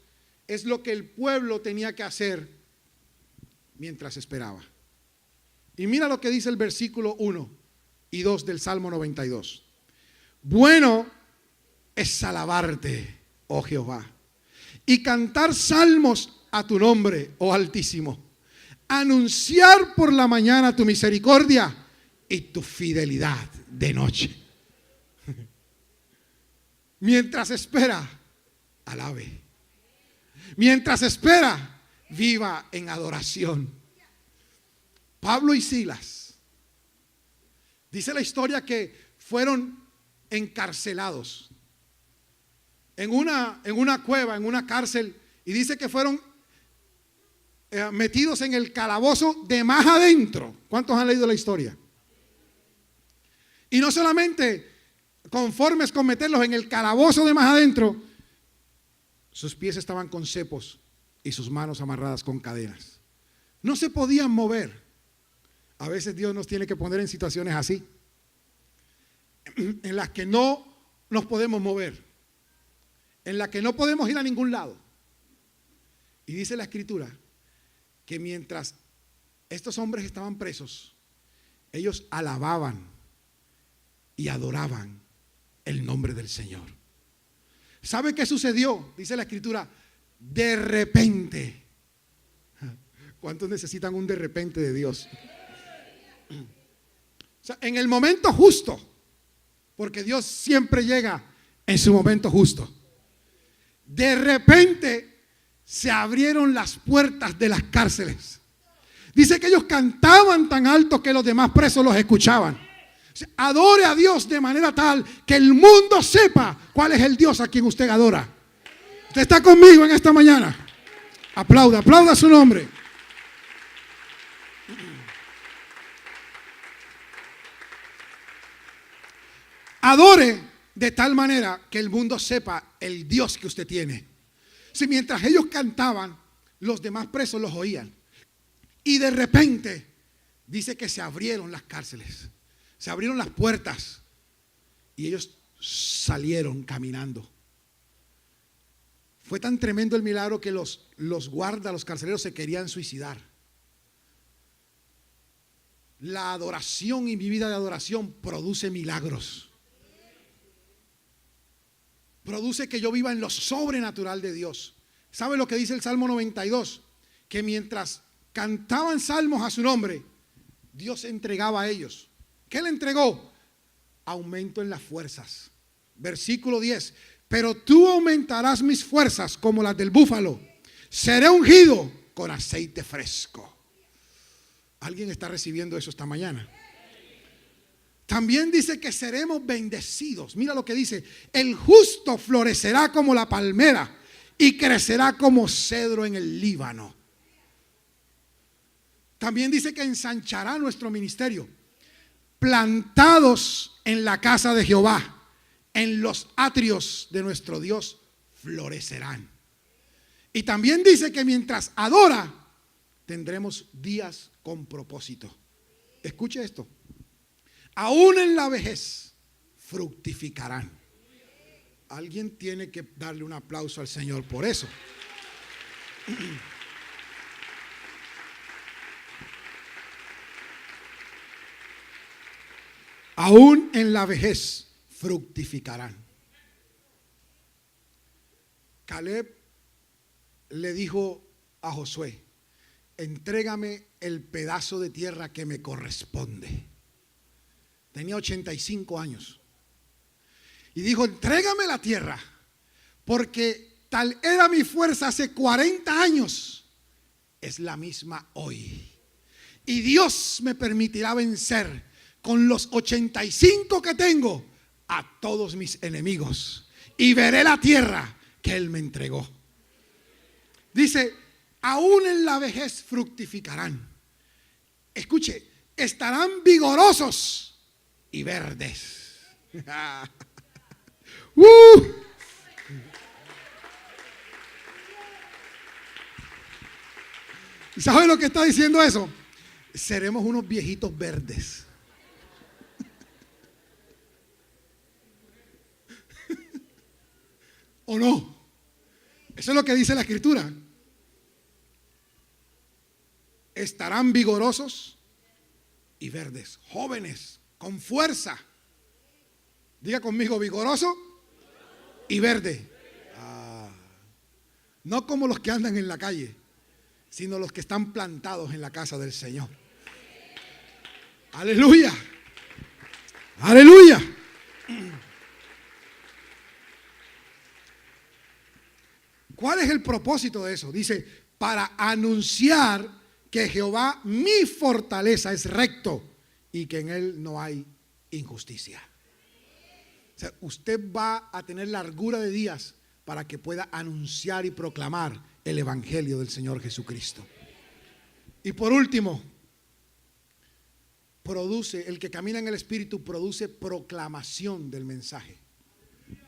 es lo que el pueblo tenía que hacer mientras esperaba. Y mira lo que dice el versículo 1 y 2 del Salmo 92. Bueno es alabarte, oh Jehová, y cantar salmos a tu nombre, oh Altísimo. Anunciar por la mañana tu misericordia y tu fidelidad de noche. Mientras espera, alabe. Mientras espera, viva en adoración. Pablo y Silas, dice la historia que fueron encarcelados en una cueva, en una cárcel, y dice que fueron metidos en el calabozo de más adentro. ¿Cuántos han leído la historia? Y no solamente conformes con meterlos en el calabozo de más adentro, sus pies estaban con cepos y sus manos amarradas con cadenas. No se podían mover. A veces Dios nos tiene que poner en situaciones así, en las que no nos podemos mover, en las que no podemos ir a ningún lado. Y dice la Escritura que mientras estos hombres estaban presos, ellos alababan y adoraban el nombre del Señor. ¿Sabe qué sucedió? Dice la Escritura, de repente. ¿Cuántos necesitan un de repente de Dios? O sea, en el momento justo, porque Dios siempre llega en su momento justo. De repente se abrieron las puertas de las cárceles. Dice que ellos cantaban tan alto que los demás presos los escuchaban. O sea, adore a Dios de manera tal que el mundo sepa cuál es el Dios a quien usted adora. Usted está conmigo en esta mañana. Aplauda, aplauda su nombre. Adore de tal manera que el mundo sepa el Dios que usted tiene. Si mientras ellos cantaban, los demás presos los oían. Y de repente dice que se abrieron las cárceles, se abrieron las puertas y ellos salieron caminando. Fue tan tremendo el milagro que los guardas, los carceleros se querían suicidar. La adoración y mi vida de adoración produce milagros. Produce que yo viva en lo sobrenatural de Dios. ¿Sabe lo que dice el Salmo 92? Que mientras cantaban salmos a su nombre, Dios entregaba a ellos. ¿Qué le entregó? Aumento en las fuerzas. Versículo 10. Pero tú aumentarás mis fuerzas como las del búfalo. Seré ungido con aceite fresco. ¿Alguien está recibiendo eso esta mañana? También dice que seremos bendecidos. Mira lo que dice: el justo florecerá como la palmera y crecerá como cedro en el Líbano. También dice que ensanchará nuestro ministerio. Plantados en la casa de Jehová, en los atrios de nuestro Dios, florecerán. Y también dice que mientras adora, tendremos días con propósito. Escuche esto. Aún en la vejez fructificarán. Alguien tiene que darle un aplauso al Señor por eso. Aún en la vejez fructificarán. Caleb le dijo a Josué: entrégame el pedazo de tierra que me corresponde. Tenía 85 años. Y dijo, entrégame la tierra, porque tal era mi fuerza hace 40 años, es la misma hoy. Y Dios me permitirá vencer con los 85 que tengo a todos mis enemigos. Y veré la tierra que Él me entregó. Dice, aún en la vejez fructificarán. Escuche, estarán vigorosos y verdes. ¿Sabe lo que está diciendo eso? Seremos unos viejitos verdes. ¿O no? Eso es lo que dice la Escritura. Estarán vigorosos y verdes, jóvenes, con fuerza. Diga conmigo, vigoroso y verde. No como los que andan en la calle, sino los que están plantados en la casa del Señor. Aleluya. Aleluya. ¿Cuál es el propósito de eso? Dice, para anunciar que Jehová, mi fortaleza, es recto y que en Él no hay injusticia. O sea, usted va a tener largura de días para que pueda anunciar y proclamar el evangelio del Señor Jesucristo. Y por último, el que camina en el Espíritu produce proclamación del mensaje.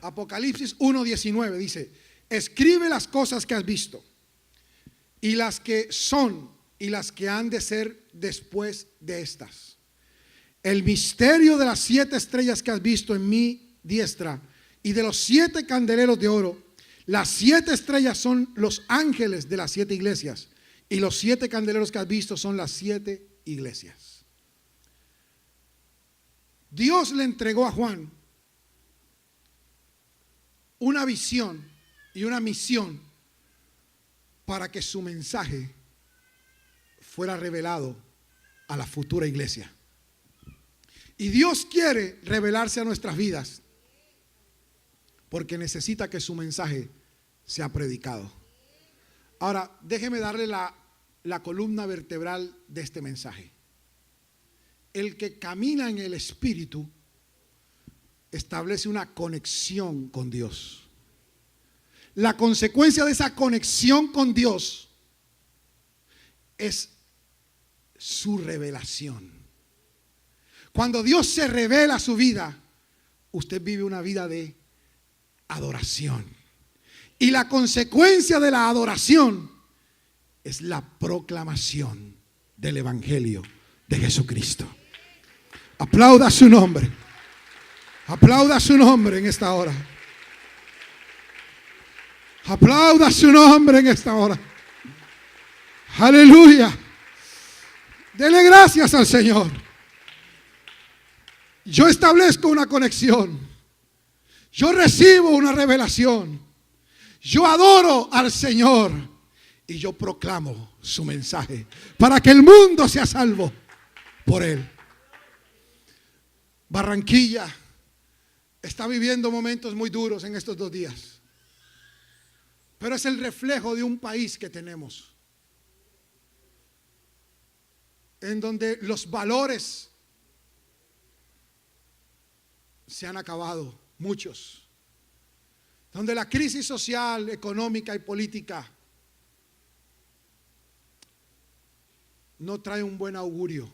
Apocalipsis 1:19 dice, escribe las cosas que has visto y las que son y las que han de ser después de estas. El misterio de las 7 estrellas que has visto en mi diestra y de los 7 candeleros de oro. Las 7 estrellas son los ángeles de las 7 iglesias y los 7 candeleros que has visto son las 7 iglesias. Dios le entregó a Juan una visión y una misión para que su mensaje fuera revelado a la futura iglesia. Y Dios quiere revelarse a nuestras vidas porque necesita que su mensaje sea predicado. Ahora, déjeme darle la columna vertebral de este mensaje. El que camina en el Espíritu establece una conexión con Dios. La consecuencia de esa conexión con Dios es su revelación. Cuando Dios se revela a su vida, usted vive una vida de adoración. Y la consecuencia de la adoración es la proclamación del evangelio de Jesucristo. Aplauda su nombre. Aplauda su nombre en esta hora. Aplauda su nombre en esta hora. Aleluya. Dele gracias al Señor. Yo establezco una conexión. Yo recibo una revelación. Yo adoro al Señor y yo proclamo su mensaje para que el mundo sea salvo por Él. Barranquilla está viviendo momentos muy duros en estos 2 días, pero es el reflejo de un país que tenemos en donde los valores se han acabado, muchos, donde la crisis social, económica y política no trae un buen augurio,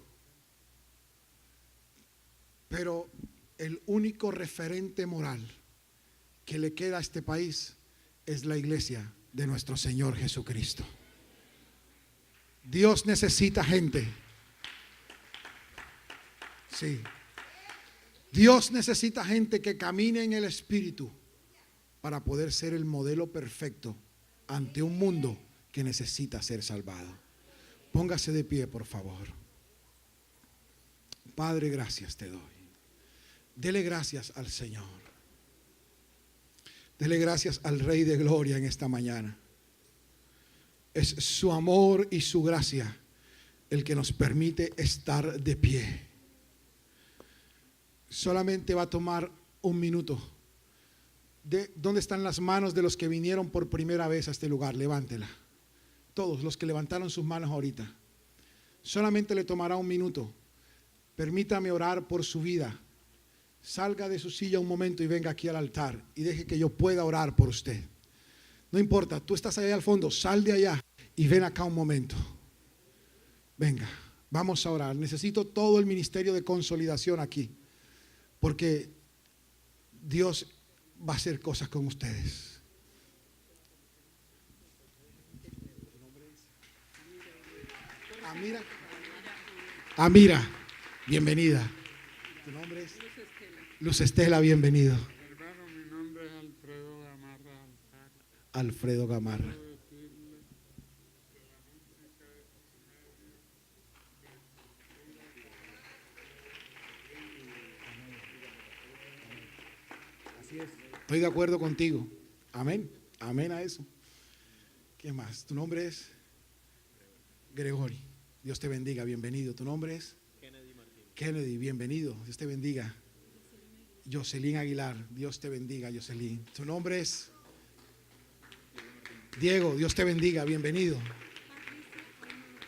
pero el único referente moral que le queda a este país es la iglesia de nuestro Señor Jesucristo. Dios necesita gente. Sí. Dios necesita gente que camine en el Espíritu para poder ser el modelo perfecto ante un mundo que necesita ser salvado. Póngase de pie, por favor. Padre, gracias te doy. Dele gracias al Señor. Dele gracias al Rey de Gloria en esta mañana. Es su amor y su gracia el que nos permite estar de pie. Solamente va a tomar un minuto. ¿Dónde están las manos de los que vinieron por primera vez a este lugar? Levántela. Todos los que levantaron sus manos ahorita. Solamente le tomará un minuto. Permítame orar por su vida. Salga de su silla un momento y venga aquí al altar y deje que yo pueda orar por usted. No importa, tú estás allá al fondo, sal de allá y ven acá un momento. Venga, vamos a orar. Necesito todo el ministerio de consolidación aquí, porque Dios va a hacer cosas con ustedes. Amira, bienvenida. ¿Tu nombre es? Luz Estela, bienvenido. Hermano, mi nombre es Alfredo Gamarra. Alfredo Gamarra. Estoy de acuerdo contigo. Amén. Amén a eso. ¿Qué más? ¿Tu nombre es? Gregory. Dios te bendiga, bienvenido. ¿Tu nombre es? Kennedy, bienvenido. Dios te bendiga. Jocelyn Aguilar. Dios te bendiga, Jocelyn. ¿Tu nombre es? Diego. Dios te bendiga, bienvenido.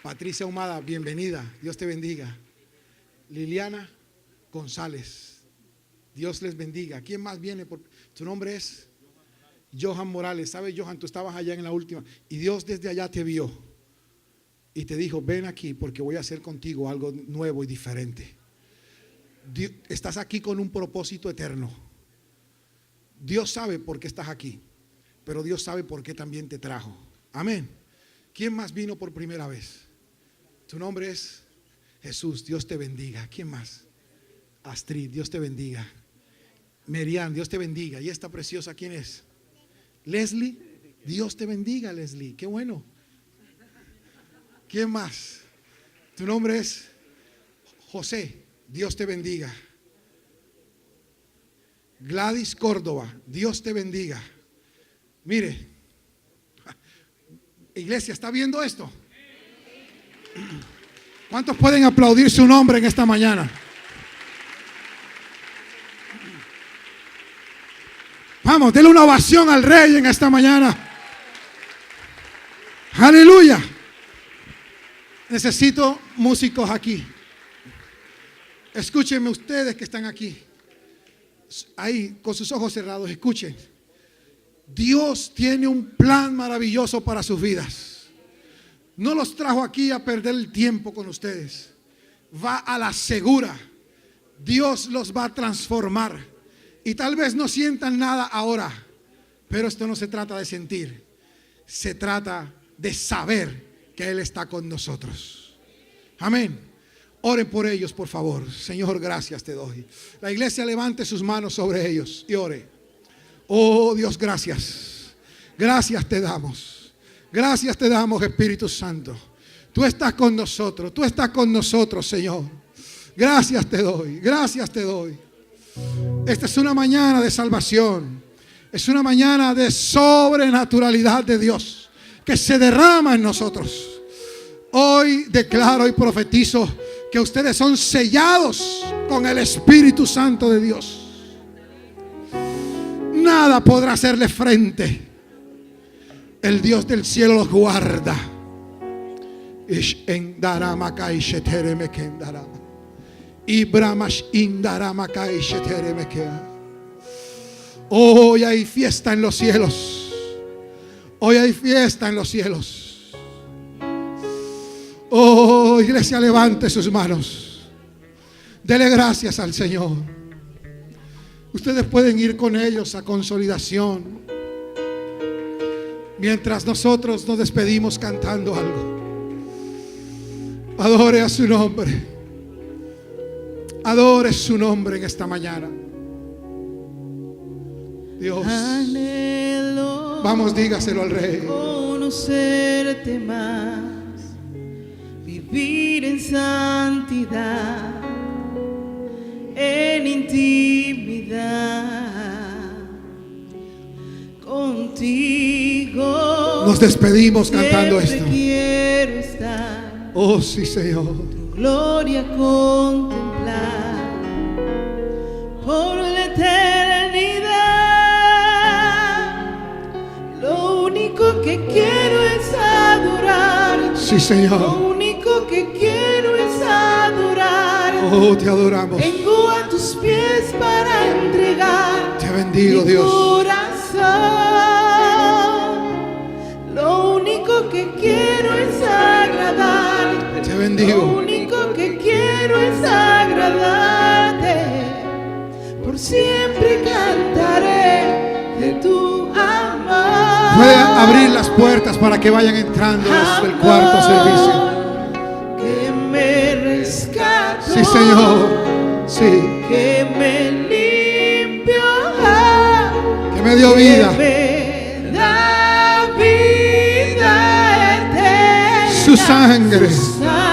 Patricia Humada, bienvenida. Dios te bendiga. Liliana González. Dios les bendiga. ¿Quién más viene? Tu nombre es Johan Morales. ¿Sabes, Johan? Tú estabas allá en la última y Dios desde allá te vio y te dijo: ven aquí porque voy a hacer contigo algo nuevo y diferente. Estás aquí con un propósito eterno. Dios sabe por qué estás aquí, pero Dios sabe por qué también te trajo. Amén. ¿Quién más vino por primera vez? Tu nombre es Jesús. Dios te bendiga. ¿Quién más? Astrid. Dios te bendiga. Merian, Dios te bendiga. ¿Y esta preciosa quién es? Leslie. Dios te bendiga, Leslie. Qué bueno. ¿Quién más? Tu nombre es José. Dios te bendiga. Gladys Córdoba. Dios te bendiga. Mire, iglesia, ¿está viendo esto? ¿Cuántos pueden aplaudir su nombre en esta mañana? Vamos, denle una ovación al Rey en esta mañana. Aleluya. Necesito músicos aquí. Escúchenme ustedes que están aquí. Ahí, con sus ojos cerrados, escuchen. Dios tiene un plan maravilloso para sus vidas. No los trajo aquí a perder el tiempo con ustedes. Va a la segura. Dios los va a transformar. Y tal vez no sientan nada ahora, pero esto no se trata de sentir. Se trata de saber que Él está con nosotros. Amén. Oren por ellos, por favor. Señor, gracias te doy. La iglesia levante sus manos sobre ellos y ore. Oh Dios, gracias. Gracias te damos. Gracias te damos, Espíritu Santo. Tú estás con nosotros. Tú estás con nosotros, Señor. Gracias te doy. Gracias te doy. Esta es una mañana de salvación. Es una mañana de sobrenaturalidad de Dios que se derrama en nosotros. Hoy declaro y profetizo que ustedes son sellados con el Espíritu Santo de Dios. Nada podrá hacerle frente. El Dios del cielo los guarda. Hoy hay fiesta en los cielos. Hoy hay fiesta en los cielos. Oh, iglesia, levante sus manos. Dele gracias al Señor. Ustedes pueden ir con ellos a consolidación mientras nosotros nos despedimos cantando algo. Adore a su nombre. Adore su nombre en esta mañana. Dios, anhelo, vamos, dígaselo al Rey. Conocerte más, vivir en santidad, en intimidad contigo. Nos despedimos cantando siempre esto. quiero estar, Oh, sí, Señor. tu gloria contemplar por la eternidad. Lo único que quiero es adorar. Sí, Lo Señor. único que quiero es adorar. Oh, te adoramos. Vengo a tus pies para entregar Te bendigo, mi Dios. corazón. Lo único que quiero es agradarte. Te Lo bendigo. único que quiero es agradarte. Por siempre cantaré de tu amor. Puede abrir las puertas para que vayan entrando los del cuarto servicio. Que me rescató. Sí, Señor. Sí. Que me limpió. Que me dio vida. Que me da vida eterna. Su sangre. Su sangre